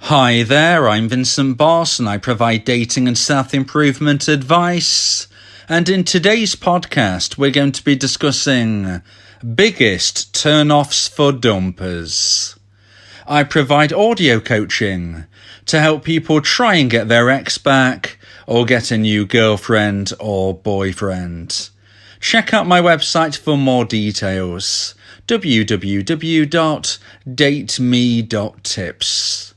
Hi there, I'm Vincent Boss and I provide dating and self-improvement advice. And in today's podcast, we're going to be discussing biggest turn-offs for dumpers. I provide audio coaching to help people try and get their ex back or get a new girlfriend or boyfriend. Check out my website for more details, www.dateme.tips.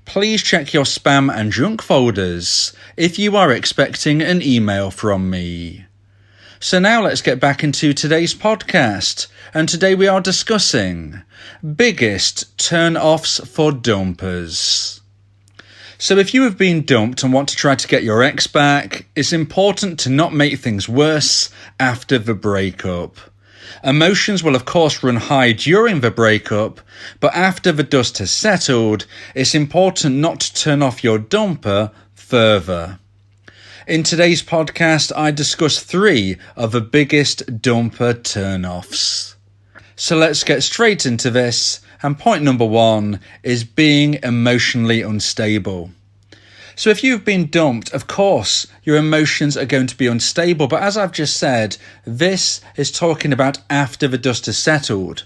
Please check your spam and junk folders if you are expecting an email from me. So now let's get back into today's podcast, and today we are discussing biggest turn-offs for dumpers. So if you have been dumped and want to try to get your ex back, it's important to not make things worse after the breakup. Emotions will of course run high during the breakup, but after the dust has settled, it's important not to turn off your dumper further. In today's podcast, I discuss 3 of the biggest dumper turn-offs. So let's get straight into this, and point number 1 is being emotionally unstable. So if you've been dumped, of course, your emotions are going to be unstable. But as I've just said, this is talking about after the dust has settled.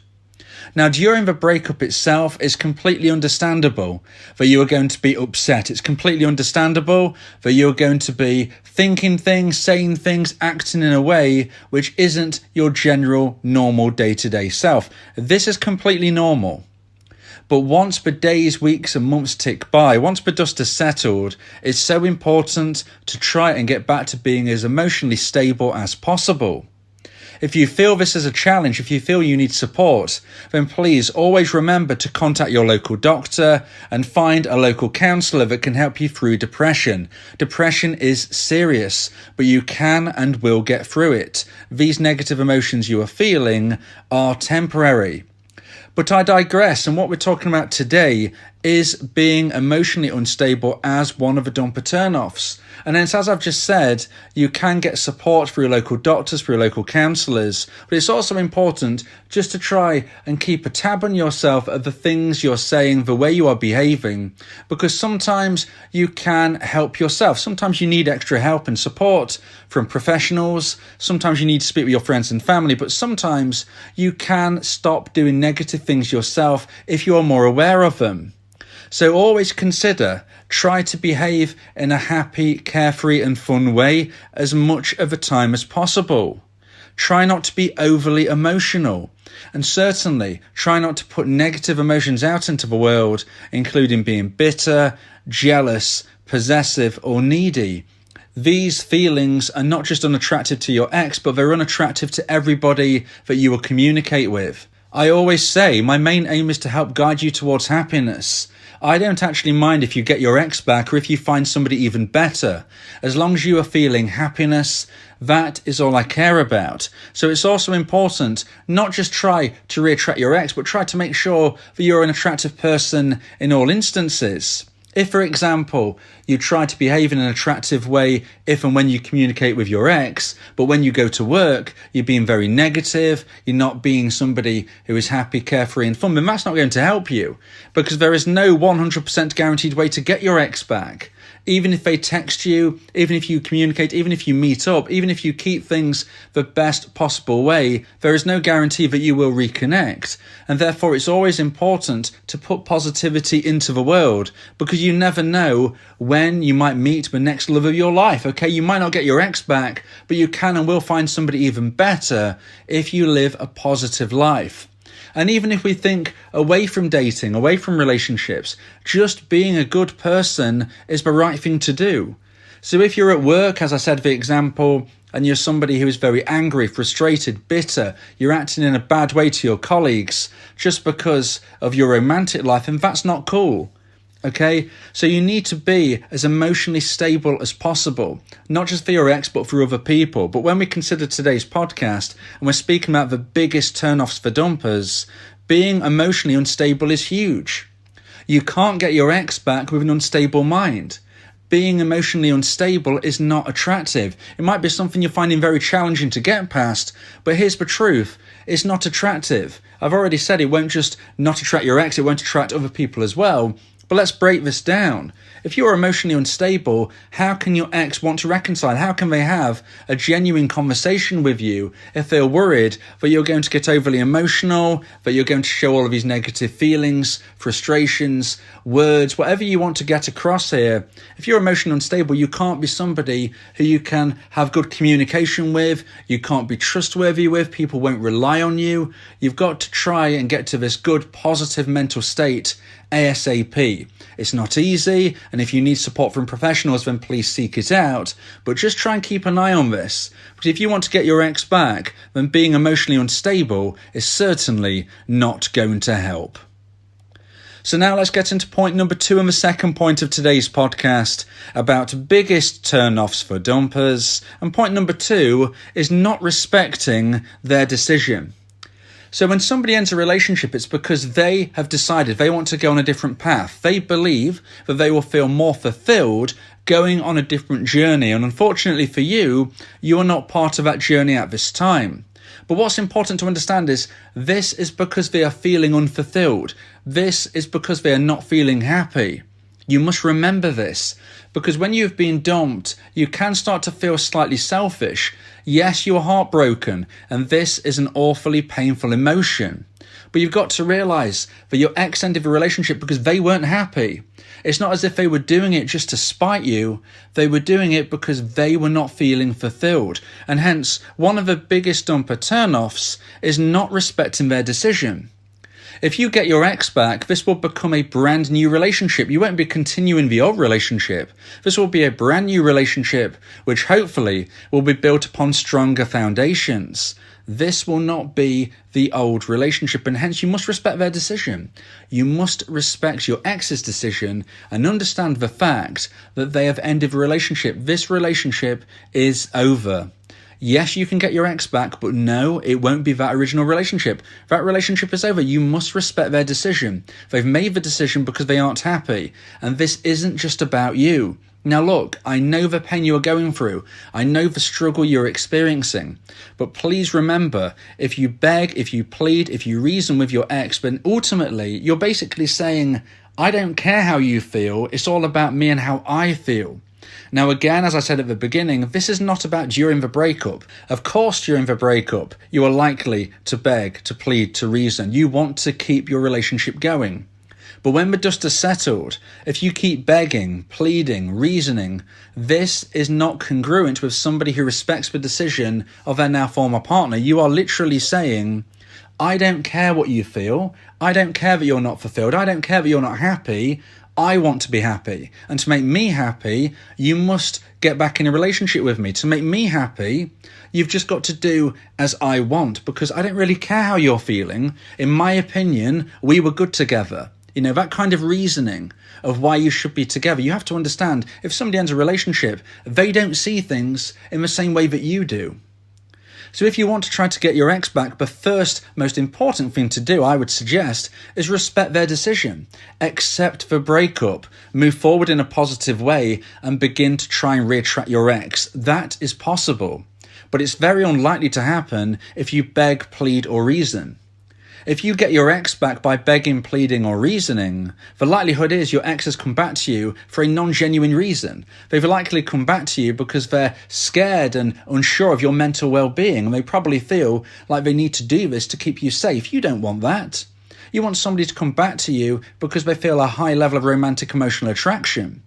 Now, during the breakup itself, it's completely understandable that you are going to be upset. It's completely understandable that you're going to be thinking things, saying things, acting in a way which isn't your general, normal day-to-day self. This is completely normal. But once the days, weeks and months tick by, once the dust has settled, it's so important to try and get back to being as emotionally stable as possible. If you feel this is a challenge, if you feel you need support, then please always remember to contact your local doctor and find a local counsellor that can help you through depression. Depression is serious, but you can and will get through it. These negative emotions you are feeling are temporary. But I digress, and what we're talking about today is being emotionally unstable as one of the dumper turn-offs. And then, as I've just said, you can get support through your local doctors, through your local counsellors, but it's also important just to try and keep a tab on yourself of the things you're saying, the way you are behaving, because sometimes you can help yourself. Sometimes you need extra help and support from professionals. Sometimes you need to speak with your friends and family, but sometimes you can stop doing negative things yourself if you're more aware of them. So always try to behave in a happy, carefree and fun way as much of the time as possible. Try not to be overly emotional, and certainly try not to put negative emotions out into the world, including being bitter, jealous, possessive or needy. These feelings are not just unattractive to your ex, but they're unattractive to everybody that you will communicate with. I always say my main aim is to help guide you towards happiness. I don't actually mind if you get your ex back or if you find somebody even better. As long as you are feeling happiness, that is all I care about. So it's also important not just try to reattract your ex, but try to make sure that you're an attractive person in all instances. If, for example, you try to behave in an attractive way if and when you communicate with your ex, but when you go to work, you're being very negative, you're not being somebody who is happy, carefree and fun, then that's not going to help you, because there is no 100% guaranteed way to get your ex back. Even if they text you, even if you communicate, even if you meet up, even if you keep things the best possible way, there is no guarantee that you will reconnect. And therefore, it's always important to put positivity into the world, because you never know when you might meet the next love of your life. Okay, you might not get your ex back, but you can and will find somebody even better if you live a positive life. And even if we think away from dating, away from relationships, just being a good person is the right thing to do. So if you're at work, as I said, for example, and you're somebody who is very angry, frustrated, bitter, you're acting in a bad way to your colleagues just because of your romantic life, and that's not cool. Okay, so you need to be as emotionally stable as possible, not just for your ex, but for other people. But when we consider today's podcast and we're speaking about the biggest turn-offs for dumpers, being emotionally unstable is huge. You can't get your ex back with an unstable mind. Being emotionally unstable is not attractive. It might be something you're finding very challenging to get past, but here's the truth. It's not attractive. I've already said it won't just not attract your ex, it won't attract other people as well. But let's break this down. If you're emotionally unstable, how can your ex want to reconcile? How can they have a genuine conversation with you if they're worried that you're going to get overly emotional, that you're going to show all of these negative feelings, frustrations, words, whatever you want to get across here? If you're emotionally unstable, you can't be somebody who you can have good communication with, you can't be trustworthy with, people won't rely on you. You've got to try and get to this good, positive mental state ASAP. It's not easy, and if you need support from professionals, then please seek it out, but just try and keep an eye on this, because if you want to get your ex back, then being emotionally unstable is certainly not going to help. So now let's get into point number 2 and the second point of today's podcast about biggest turn-offs for dumpers. And point number 2 is not respecting their decision. So when somebody ends a relationship, it's because they have decided they want to go on a different path. They believe that they will feel more fulfilled going on a different journey. And unfortunately for you, you are not part of that journey at this time. But what's important to understand is this is because they are feeling unfulfilled. This is because they are not feeling happy. You must remember this, because when you've been dumped, you can start to feel slightly selfish. Yes, you're heartbroken, and this is an awfully painful emotion. But you've got to realise that your ex ended the relationship because they weren't happy. It's not as if they were doing it just to spite you. They were doing it because they were not feeling fulfilled. And hence, one of the biggest dumper turn-offs is not respecting their decision. If you get your ex back, this will become a brand new relationship. You won't be continuing the old relationship. This will be a brand new relationship, which hopefully will be built upon stronger foundations. This will not be the old relationship, and hence you must respect their decision. You must respect your ex's decision and understand the fact that they have ended the relationship. This relationship is over. Yes, you can get your ex back, but no, it won't be that original relationship. That relationship is over. You must respect their decision. They've made the decision because they aren't happy, and this isn't just about you. Now look, I know the pain you are going through. I know the struggle you're experiencing. But please remember, if you beg, if you plead, if you reason with your ex, then ultimately you're basically saying, I don't care how you feel, it's all about me and how I feel. Now again, as I said at the beginning, this is not about during the breakup. Of course, during the breakup, you are likely to beg, to plead, to reason. You want to keep your relationship going. But when the dust has settled, if you keep begging, pleading, reasoning, this is not congruent with somebody who respects the decision of their now former partner. You are literally saying, I don't care what you feel. I don't care that you're not fulfilled. I don't care that you're not happy. I want to be happy. And to make me happy, you must get back in a relationship with me. To make me happy, you've just got to do as I want, because I don't really care how you're feeling. In my opinion, we were good together. You know, that kind of reasoning of why you should be together. You have to understand, if somebody ends a relationship, they don't see things in the same way that you do. So if you want to try to get your ex back, the first most important thing to do, I would suggest, is respect their decision. Accept the breakup. Move forward in a positive way and begin to try and reattract your ex. That is possible. But it's very unlikely to happen if you beg, plead, or reason. If you get your ex back by begging, pleading, or reasoning, the likelihood is your ex has come back to you for a non-genuine reason. They've likely come back to you because they're scared and unsure of your mental well-being, and they probably feel like they need to do this to keep you safe. You don't want that. You want somebody to come back to you because they feel a high level of romantic emotional attraction.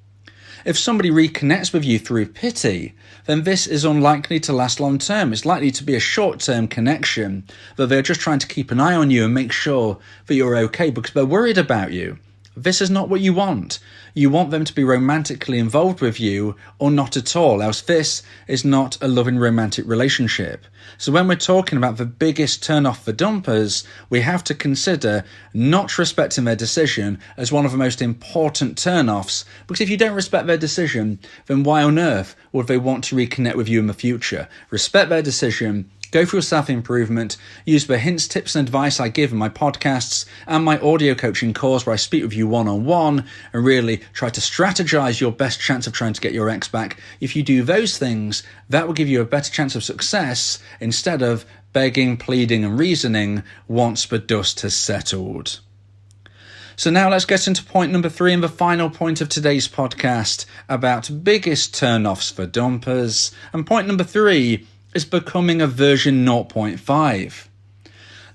If somebody reconnects with you through pity, then this is unlikely to last long term. It's likely to be a short-term connection that they're just trying to keep an eye on you and make sure that you're okay because they're worried about you. This is not what you want. You want them to be romantically involved with you or not at all, else this is not a loving romantic relationship. So when we're talking about the biggest turn-off for dumpers, we have to consider not respecting their decision as one of the most important turn-offs, because if you don't respect their decision, then why on earth would they want to reconnect with you in the future? Respect their decision. Go through self-improvement, use the hints, tips and advice I give in my podcasts and my audio coaching course where I speak with you one-on-one and really try to strategize your best chance of trying to get your ex back. If you do those things, that will give you a better chance of success instead of begging, pleading and reasoning once the dust has settled. So now let's get into point number 3 and the final point of today's podcast about biggest turn-offs for dumpers. And point number 3 is becoming a version 0.5.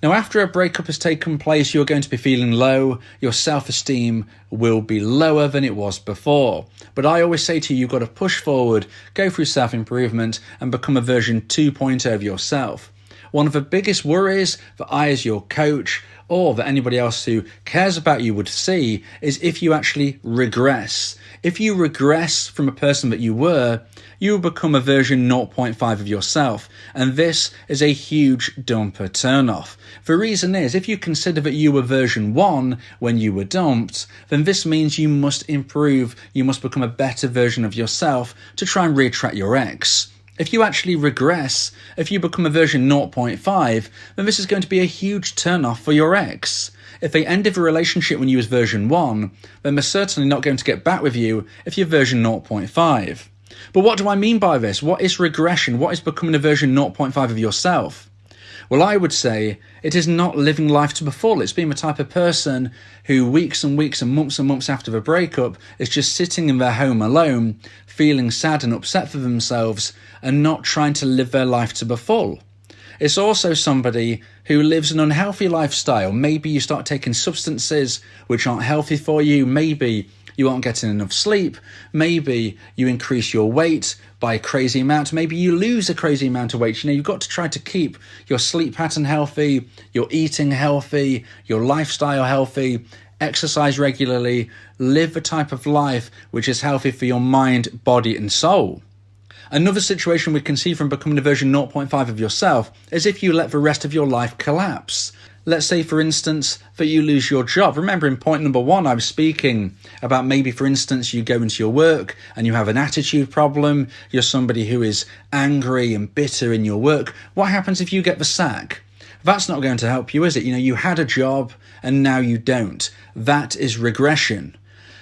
Now, after a breakup has taken place, you're going to be feeling low. Your self-esteem will be lower than it was before. But I always say to you, you've got to push forward, go through self-improvement and become a version 2.0 of yourself. One of the biggest worries that I, as your coach, or that anybody else who cares about you would see is if you actually regress. If you regress from a person that you were, you will become a version 0.5 of yourself. And this is a huge dumper turnoff. The reason is, if you consider that you were version 1 when you were dumped, then this means you must improve, you must become a better version of yourself to try and reattract your ex. If you actually regress, if you become a version 0.5, then this is going to be a huge turn-off for your ex. If they ended the relationship when you was version 1, then they're certainly not going to get back with you if you're version 0.5. But what do I mean by this? What is regression? What is becoming a version 0.5 of yourself? Well, I would say it is not living life to the full. It's being the type of person who weeks and weeks and months after the breakup is just sitting in their home alone, feeling sad and upset for themselves and not trying to live their life to the full. It's also somebody who lives an unhealthy lifestyle. Maybe you start taking substances which aren't healthy for you. Maybe you aren't getting enough sleep. Maybe you increase your weight by a crazy amount. Maybe you lose a crazy amount of weight. You've got to try to keep your sleep pattern healthy, your eating healthy, your lifestyle healthy, exercise regularly, live a type of life which is healthy for your mind, body and soul. Another situation we can see from becoming a version 0.5 of yourself is if you let the rest of your life collapse. Let's say, for instance, that you lose your job. Remember, in point number 1, I was speaking about maybe, for instance, you go into your work and you have an attitude problem. You're somebody who is angry and bitter in your work. What happens if you get the sack? That's not going to help you, is it? You had a job and now you don't. That is regression.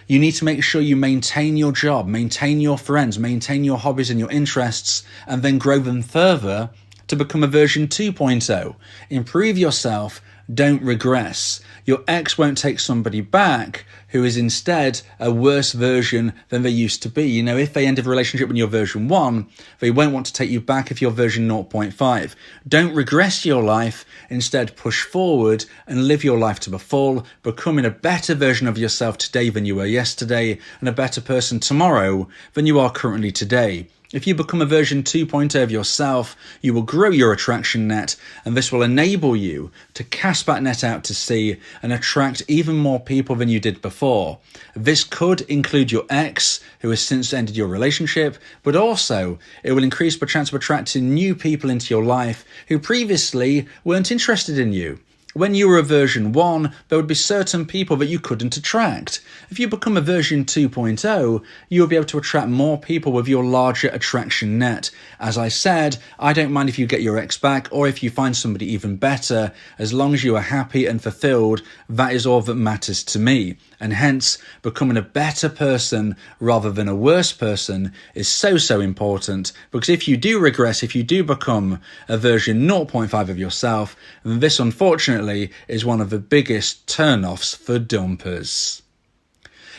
You need to make sure you maintain your job, maintain your friends, maintain your hobbies and your interests, and then grow them further to become a version 2.0. Improve yourself, don't regress. Your ex won't take somebody back who is instead a worse version than they used to be. If they ended a relationship when you're version 1, they won't want to take you back if you're version 0.5. Don't regress your life. Instead, push forward and live your life to the full, becoming a better version of yourself today than you were yesterday, and a better person tomorrow than you are currently today. If you become a version 2.0 of yourself, you will grow your attraction net, and this will enable you to cast that net out to sea and attract even more people than you did before. This could include your ex, who has since ended your relationship, but also it will increase the chance of attracting new people into your life who previously weren't interested in you. When you were a version 1, there would be certain people that you couldn't attract. If you become a version 2.0, you will be able to attract more people with your larger attraction net. As I said, I don't mind if you get your ex back or if you find somebody even better. As long as you are happy and fulfilled, that is all that matters to me. And hence, becoming a better person rather than a worse person is so important, because if you do regress, if you do become a version 0.5 of yourself, then this unfortunately is one of the biggest turn-offs for dumpers.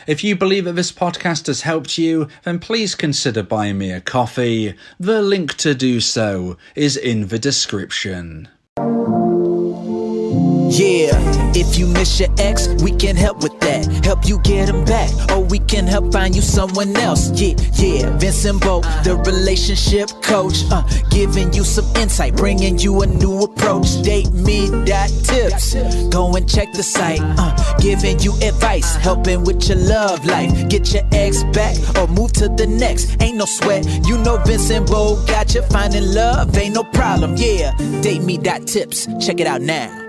If you believe that this podcast has helped you, then please consider buying me a coffee. The link to do so is in the description. Yeah, if you miss your ex, we can help with that. Help you get him back, or we can help find you someone else. Yeah, Vincent, the relationship coach, giving you some insight, bringing you a new approach. DateMe.tips, go and check the site, giving you advice, helping with your love life. Get your ex back, or move to the next. Ain't no sweat, Vincent got you. Finding love ain't no problem. Yeah, DateMe.tips, check it out now.